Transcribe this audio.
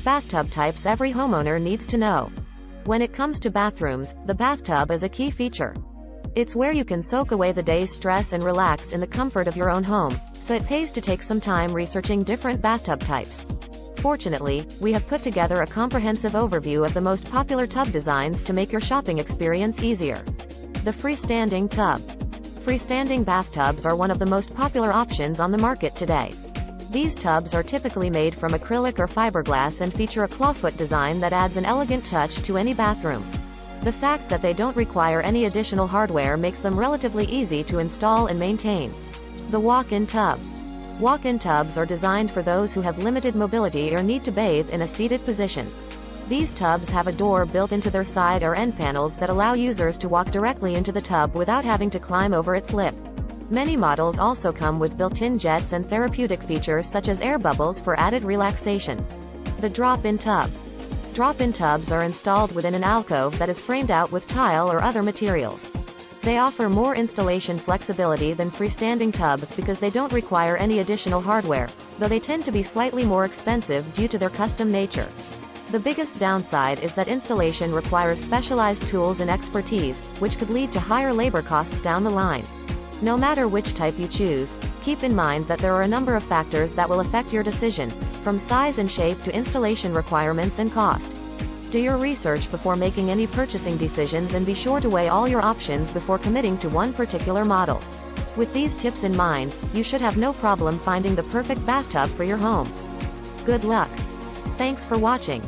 bathtub types every homeowner needs to know. When it comes to bathrooms, the bathtub is a key feature. It's where you can soak away the day's stress and relax in the comfort of your own home, so it pays to take some time researching different bathtub types. Fortunately, we have put together a comprehensive overview of the most popular tub designs to make your shopping experience easier. The freestanding tub. Freestanding bathtubs are one of the most popular options on the market today. These tubs are typically made from acrylic or fiberglass and feature a clawfoot design that adds an elegant touch to any bathroom. The fact that they don't require any additional hardware makes them relatively easy to install and maintain. The walk-in tub. Walk-in tubs are designed for those who have limited mobility or need to bathe in a seated position. These tubs have a door built into their side or end panels that allow users to walk directly into the tub without having to climb over its lip. Many models also come with built-in jets and therapeutic features such as air bubbles for added relaxation. The drop-in tub. Drop-in tubs are installed within an alcove that is framed out with tile or other materials. They offer more installation flexibility than freestanding tubs because they don't require any additional hardware, though they tend to be slightly more expensive due to their custom nature. The biggest downside is that installation requires specialized tools and expertise, which could lead to higher labor costs down the line. No matter which type you choose, keep in mind that there are a number of factors that will affect your decision, from size and shape to installation requirements and cost. Do your research before making any purchasing decisions and be sure to weigh all your options before committing to one particular model. With these tips in mind, you should have no problem finding the perfect bathtub for your home. Good luck! Thanks for watching.